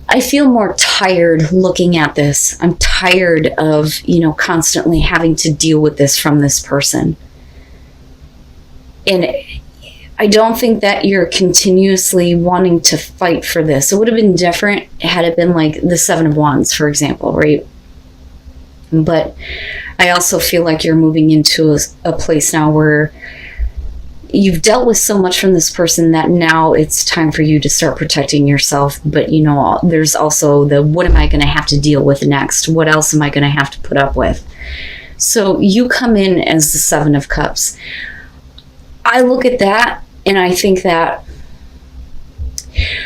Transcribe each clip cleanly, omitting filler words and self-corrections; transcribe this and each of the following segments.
I feel more tired looking at this. I'm tired of, constantly having to deal with this from this person. And I don't think that you're continuously wanting to fight for this. It would have been different had it been like the Seven of Wands, for example, right? But I also feel like you're moving into a place now where you've dealt with so much from this person that now it's time for you to start protecting yourself. But, there's also the, what am I going to have to deal with next? What else am I going to have to put up with? So you come in as the Seven of Cups. I look at that and I think that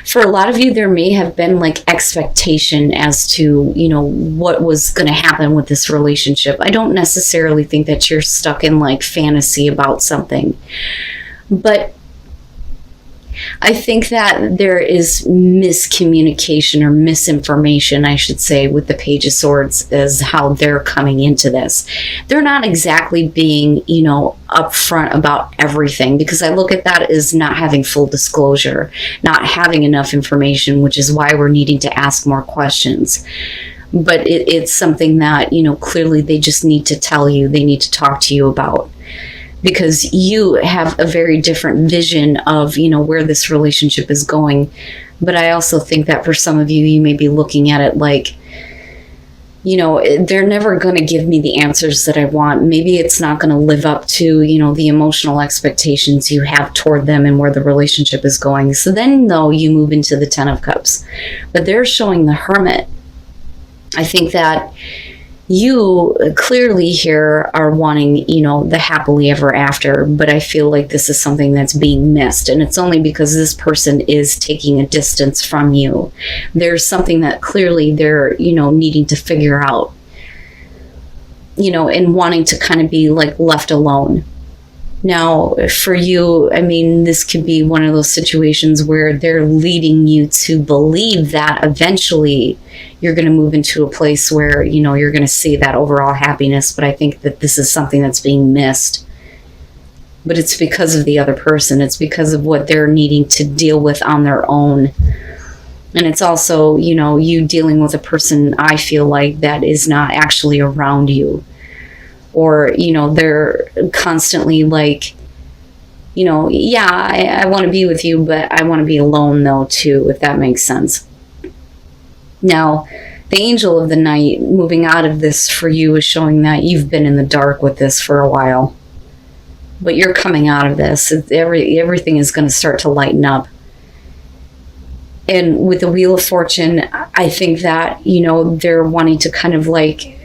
for a lot of you, there may have been like expectation as to, what was going to happen with this relationship. I don't necessarily think that you're stuck in like fantasy about something, but I think that there is miscommunication or misinformation, I should say, with the Page of Swords as how they're coming into this. They're not exactly being, upfront about everything, because I look at that as not having full disclosure, not having enough information, which is why we're needing to ask more questions. But it's something that, clearly they just need to tell you, they need to talk to you about. Because you have a very different vision of, where this relationship is going. But I also think that for some of you, you may be looking at it like, they're never going to give me the answers that I want. Maybe it's not going to live up to, the emotional expectations you have toward them and where the relationship is going. So then, though, you move into the Ten of Cups. But they're showing the Hermit. I think that you clearly here are wanting, the happily ever after, but I feel like this is something that's being missed. And it's only because this person is taking a distance from you. There's something that clearly they're, needing to figure out, and wanting to kind of be like left alone. Now, for you, this could be one of those situations where they're leading you to believe that eventually you're going to move into a place where, you're going to see that overall happiness. But I think that this is something that's being missed. But it's because of the other person. It's because of what they're needing to deal with on their own. And it's also, you dealing with a person, I feel like, that is not actually around you. Or, they're constantly like, I want to be with you, but I want to be alone though too, if that makes sense. Now, the Angel of the Night moving out of this for you is showing that you've been in the dark with this for a while. But you're coming out of this. Everything is going to start to lighten up. And with the Wheel of Fortune, I think that, they're wanting to kind of like,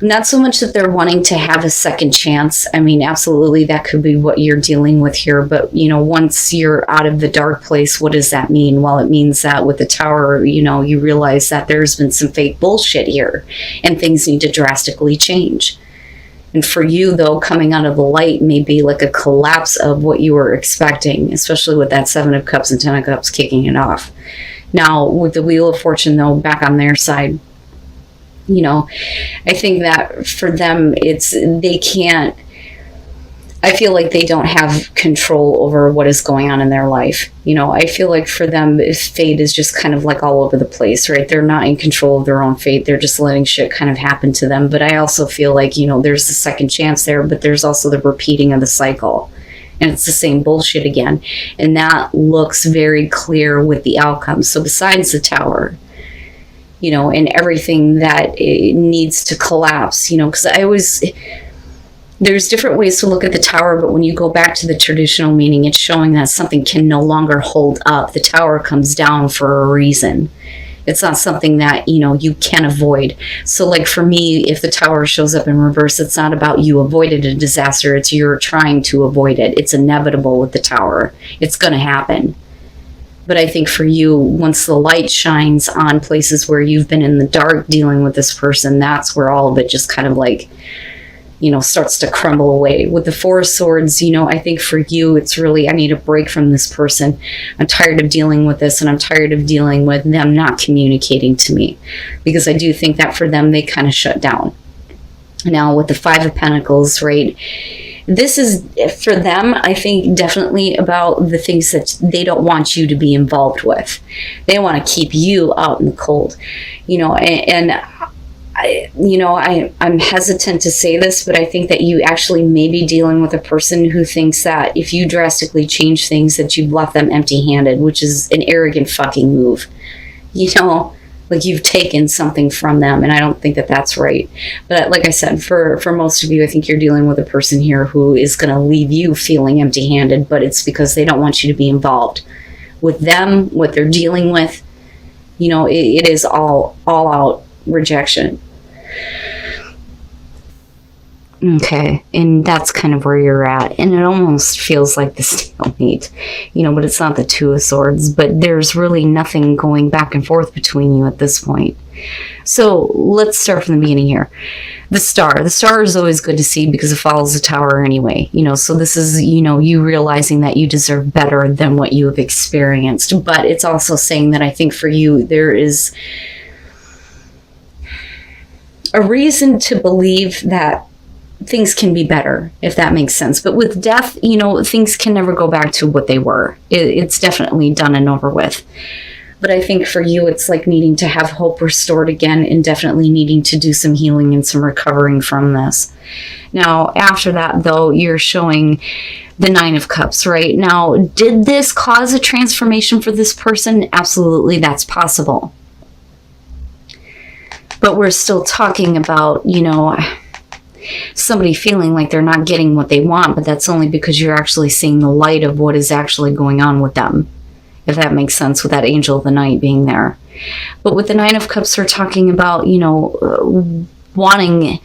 not so much that they're wanting to have a second chance. Absolutely, that could be what you're dealing with here. But, once you're out of the dark place, what does that mean? Well, it means that with the Tower, you realize that there's been some fake bullshit here and things need to drastically change. And for you, though, coming out of the light may be like a collapse of what you were expecting, especially with that Seven of Cups and Ten of Cups kicking it off. Now, with the Wheel of Fortune, though, back on their side, I think that for them, they can't, I feel like they don't have control over what is going on in their life. I feel like for them, fate is just kind of like all over the place, right? They're not in control of their own fate. They're just letting shit kind of happen to them. But I also feel like, there's the second chance there, but there's also the repeating of the cycle. And it's the same bullshit again. And that looks very clear with the outcome. So besides the Tower, and everything that it needs to collapse, because there's different ways to look at the Tower, but when you go back to the traditional meaning, it's showing that something can no longer hold up. The Tower comes down for a reason. It's not something that, you can avoid. So like for me, if the Tower shows up in reverse, it's not about you avoided a disaster. It's you're trying to avoid it. It's inevitable with the Tower. It's going to happen. But I think for you, once the light shines on places where you've been in the dark dealing with this person, that's where all of it just kind of like, starts to crumble away. With the Four of Swords, I think for you, it's really, I need a break from this person. I'm tired of dealing with this, and I'm tired of dealing with them not communicating to me. Because I do think that for them, they kind of shut down. Now, with the Five of Pentacles, right? This is, for them, I think, definitely about the things that they don't want you to be involved with. They want to keep you out in the cold, I'm hesitant to say this, but I think that you actually may be dealing with a person who thinks that if you drastically change things, that you've left them empty-handed, which is an arrogant fucking move. Like you've taken something from them, and I don't think that that's right. But like I said, for most of you, I think you're dealing with a person here who is going to leave you feeling empty-handed, but it's because they don't want you to be involved with them, what they're dealing with. It is all out rejection. Okay, and that's kind of where you're at, and it almost feels like the stalemate, but it's not the Two of Swords, but there's really nothing going back and forth between you at this point. So let's start from the beginning here. The star is always good to see because it follows the Tower anyway, so this is, you realizing that you deserve better than what you have experienced, but it's also saying that I think for you, there is a reason to believe that things can be better, if that makes sense. But with death, things can never go back to what they were. It's definitely done and over with. But I think for you, it's like needing to have hope restored again, and definitely needing to do some healing and some recovering from this. Now, after that, though, you're showing the Nine of Cups, right? Now, did this cause a transformation for this person? Absolutely, that's possible. But we're still talking about, somebody feeling like they're not getting what they want, but that's only because you're actually seeing the light of what is actually going on with them, if that makes sense, with that angel of the night being there. But with the Nine of Cups, we're talking about, wanting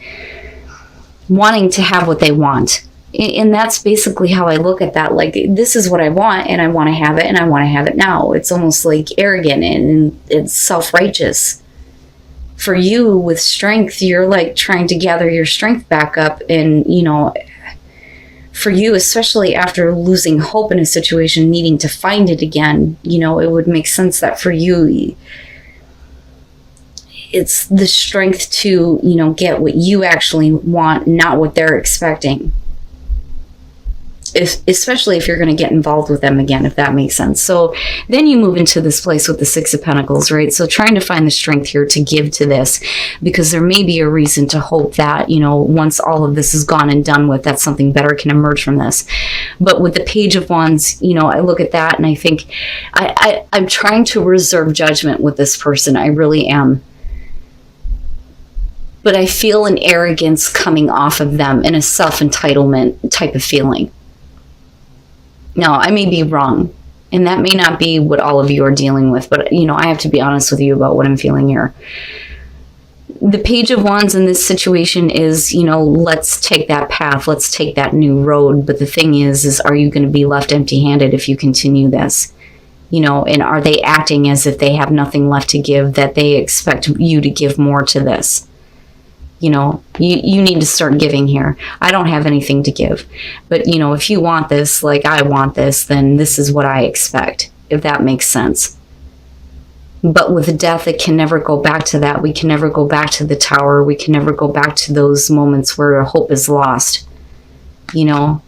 to have what they want. And that's basically how I look at that. Like, this is what I want, and I want to have it, and I want to have it now. It's almost like arrogant, and it's self-righteous. For you, with strength, you're like trying to gather your strength back up. And, for you, especially after losing hope in a situation, needing to find it again, it would make sense that for you, it's the strength to, get what you actually want, not what they're expecting. Especially if you're going to get involved with them again, if that makes sense. So then you move into this place with the Six of Pentacles, right? So trying to find the strength here to give to this, because there may be a reason to hope that, once all of this is gone and done with, that something better can emerge from this. But with the Page of Wands, I look at that and I think I'm trying to reserve judgment with this person. I really am. But I feel an arrogance coming off of them and a self-entitlement type of feeling. Now, I may be wrong, and that may not be what all of you are dealing with, but, I have to be honest with you about what I'm feeling here. The Page of Wands in this situation is, let's take that path, let's take that new road, but the thing is are you going to be left empty-handed if you continue this? And are they acting as if they have nothing left to give, that they expect you to give more to this? You need to start giving here. I don't have anything to give. But, if you want this, like I want this, then this is what I expect, if that makes sense. But with death, it can never go back to that. We can never go back to the Tower. We can never go back to those moments where hope is lost, and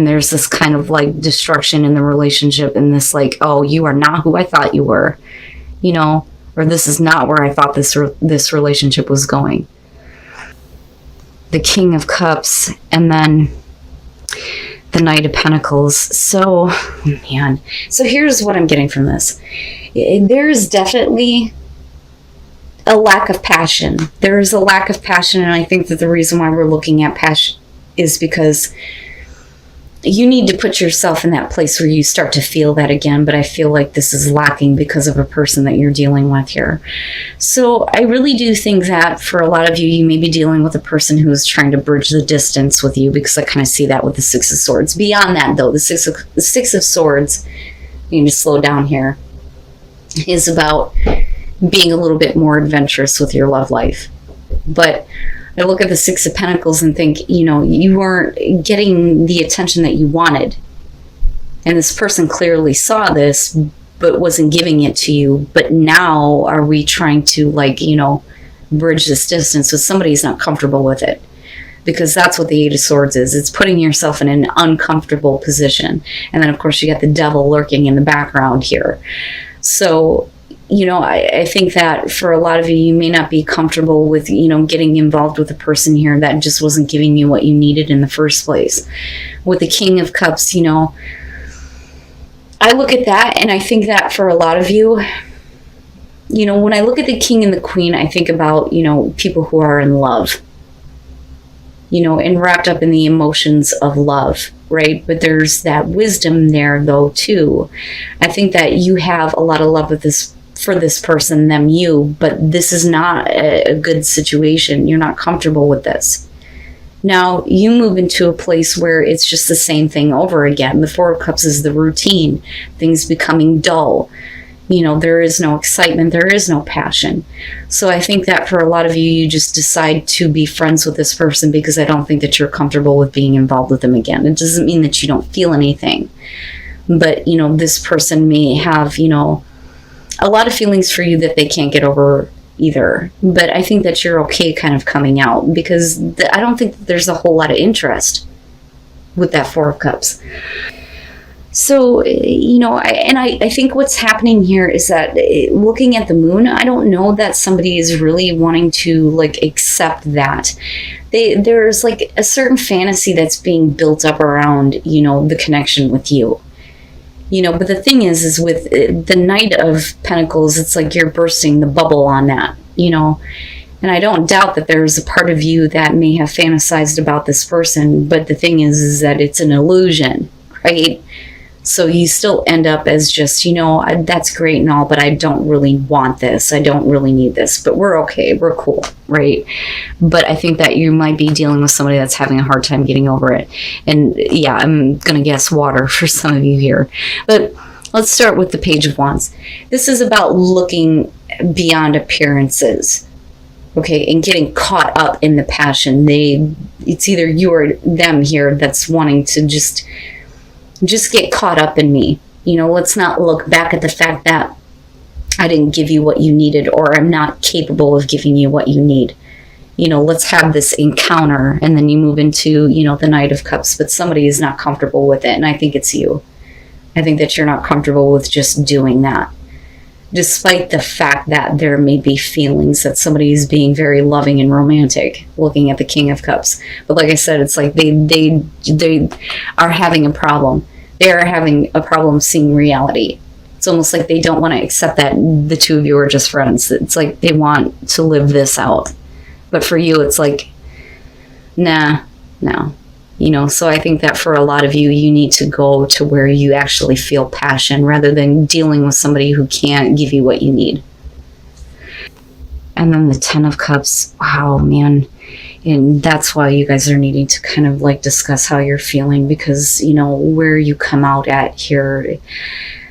there's this kind of like destruction in the relationship, and this like, oh, you are not who I thought you were, or this is not where I thought this relationship was going. The King of Cups, and then the Knight of Pentacles. So, man. So here's what I'm getting from this. There's definitely a lack of passion. There is a lack of passion, and I think that the reason why we're looking at passion is because you need to put yourself in that place where you start to feel that again, but I feel like this is lacking because of a person that you're dealing with here. So I really do think that for a lot of you, you may be dealing with a person who is trying to bridge the distance with you, because I kind of see that with the Six of Swords. Beyond that, though, the Six of Swords, you need to slow down here, is about being a little bit more adventurous with your love life. But I look at the Six of Pentacles and think, you weren't getting the attention that you wanted. And this person clearly saw this, but wasn't giving it to you. But now are we trying to, bridge this distance with somebody who's not comfortable with it? because that's what the Eight of Swords is. It's putting yourself in an uncomfortable position. And then, of course, you got the devil lurking in the background here. So, I think that for a lot of you, you may not be comfortable with, getting involved with a person here that just wasn't giving you what you needed in the first place. With the King of Cups, I look at that and I think that for a lot of you, when I look at the King and the Queen, I think about, people who are in love, and wrapped up in the emotions of love, right? But there's that wisdom there, though, too. I think that you have a lot of love for this person, you, but this is not a good situation. You're not comfortable with this. Now, you move into a place where it's just the same thing over again. The Four of Cups is the routine, things becoming dull. There is no excitement, there is no passion. So I think that for a lot of you, you just decide to be friends with this person because I don't think that you're comfortable with being involved with them again. It doesn't mean that you don't feel anything. But, this person may have, a lot of feelings for you that they can't get over either. But I think that you're okay kind of coming out because I don't think that there's a whole lot of interest with that Four of Cups. So, I think what's happening here is that looking at the moon, I don't know that somebody is really wanting to accept that. There's a certain fantasy that's being built up around, the connection with you. But the thing is with the Knight of Pentacles, it's like you're bursting the bubble on that, And I don't doubt that there's a part of you that may have fantasized about this person, but the thing is that it's an illusion, right? So you still end up as just, that's great and all, but I don't really want this. I don't really need this, but we're okay. We're cool, right? But I think that you might be dealing with somebody that's having a hard time getting over it. And yeah, I'm going to guess water for some of you here. But let's start with the Page of Wands. This is about looking beyond appearances, okay, and getting caught up in the passion. It's either you or them here that's wanting to just get caught up in me. Let's not look back at the fact that I didn't give you what you needed or I'm not capable of giving you what you need. Let's have this encounter, and then you move into, the Knight of Cups, but somebody is not comfortable with it, and I think it's you. I think that you're not comfortable with just doing that. Despite the fact that there may be feelings that somebody is being very loving and romantic, looking at the King of Cups. But like I said, it's like they are having a problem. They are having a problem seeing reality. It's almost like they don't want to accept that the two of you are just friends. It's like they want to live this out. But for you, it's like, nah, no. So I think that for a lot of you, you need to go to where you actually feel passion rather than dealing with somebody who can't give you what you need. And then the Ten of Cups, wow, man. And that's why you guys are needing to kind of discuss how you're feeling because, where you come out at here,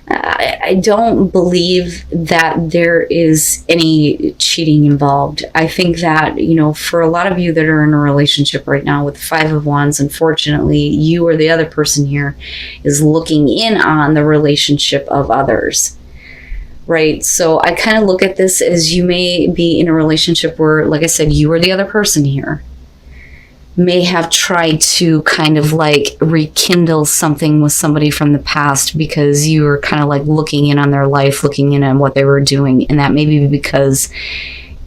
I don't believe that there is any cheating involved. I think that, for a lot of you that are in a relationship right now with the Five of Wands, unfortunately, you or the other person here is looking in on the relationship of others, right? So I kind of look at this as you may be in a relationship where, like I said, you or the other person here may have tried to kind of rekindle something with somebody from the past because you were kind of looking in on their life, looking in on what they were doing. And that may be because,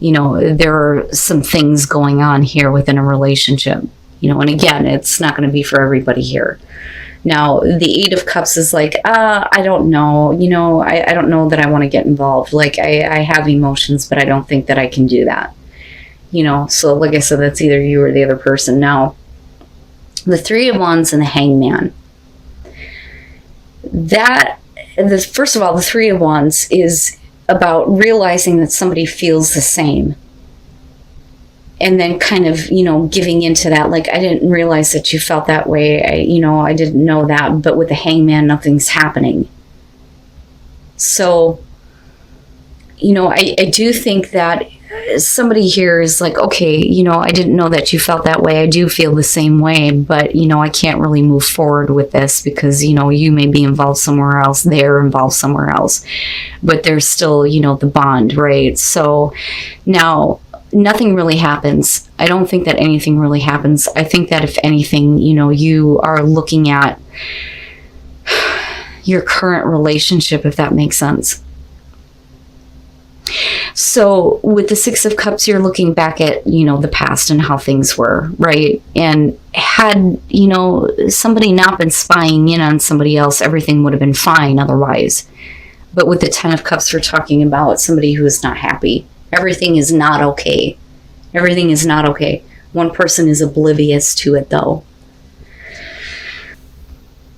there are some things going on here within a relationship, and again, it's not going to be for everybody here. Now, the Eight of Cups is I don't know, I don't know that I want to get involved. I have emotions, but I don't think that I can do that. So like I said, that's either you or the other person. Now, the Three of Wands and the Hangman. First of all, the Three of Wands is about realizing that somebody feels the same. And then kind of, giving into that, I didn't realize that you felt that way. I didn't know that. But with the Hangman, nothing's happening. So, I do think that somebody here is okay, I didn't know that you felt that way. I do feel the same way, but, I can't really move forward with this because, you may be involved somewhere else. They're involved somewhere else, but there's still, the bond, right? So now nothing really happens. I don't think that anything really happens. I think that if anything, you are looking at your current relationship, if that makes sense. So with the Six of Cups, you're looking back at, the past and how things were, right? And had, somebody not been spying in on somebody else, everything would have been fine otherwise. But with the Ten of Cups, we're talking about somebody who is not happy. Everything is not okay. Everything is not okay. One person is oblivious to it, though.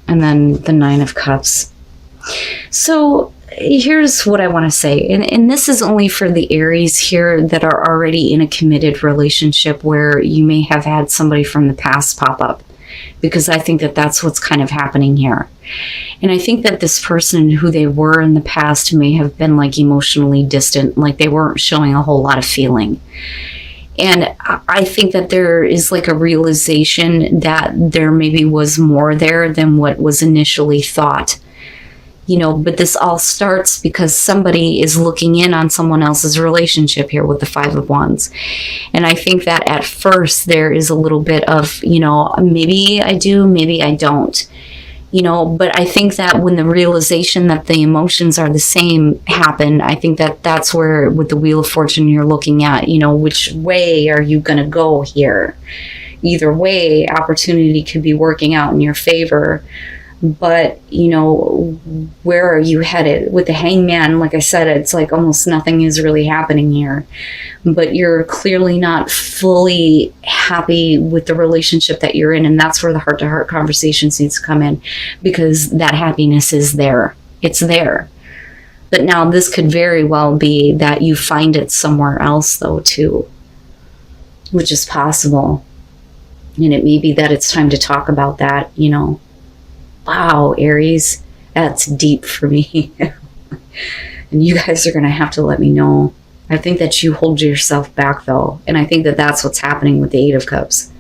And then the Nine of Cups. So here's what I want to say. And this is only for the Aries here that are already in a committed relationship where you may have had somebody from the past pop up. Because I think that that's what's kind of happening here. And I think that this person, who they were in the past, may have been like emotionally distant, like they weren't showing a whole lot of feeling. And I think that there is like a realization that there maybe was more there than what was initially thought. But this all starts because somebody is looking in on someone else's relationship here with the Five of Wands. And I think that at first there is a little bit of, maybe I do, maybe I don't. But I think that when the realization that the emotions are the same happen, I think that that's where with the Wheel of Fortune you're looking at, which way are you going to go here? Either way, opportunity could be working out in your favor. But, where are you headed? With the Hangman, like I said, it's like almost nothing is really happening here. But you're clearly not fully happy with the relationship that you're in. And that's where the heart-to-heart conversations needs to come in. Because that happiness is there. It's there. But now this could very well be that you find it somewhere else, though, too. Which is possible. And it may be that it's time to talk about that, Wow, Aries, that's deep for me. And you guys are going to have to let me know. I think that you hold yourself back, though. And I think that that's what's happening with the Eight of Cups.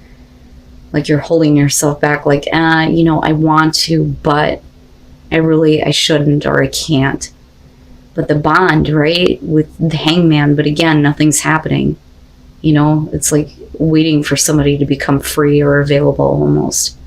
Like you're holding yourself back like, I want to, but I shouldn't, or I can't. But the bond, right, with the Hangman, but again, nothing's happening. It's like waiting for somebody to become free or available almost.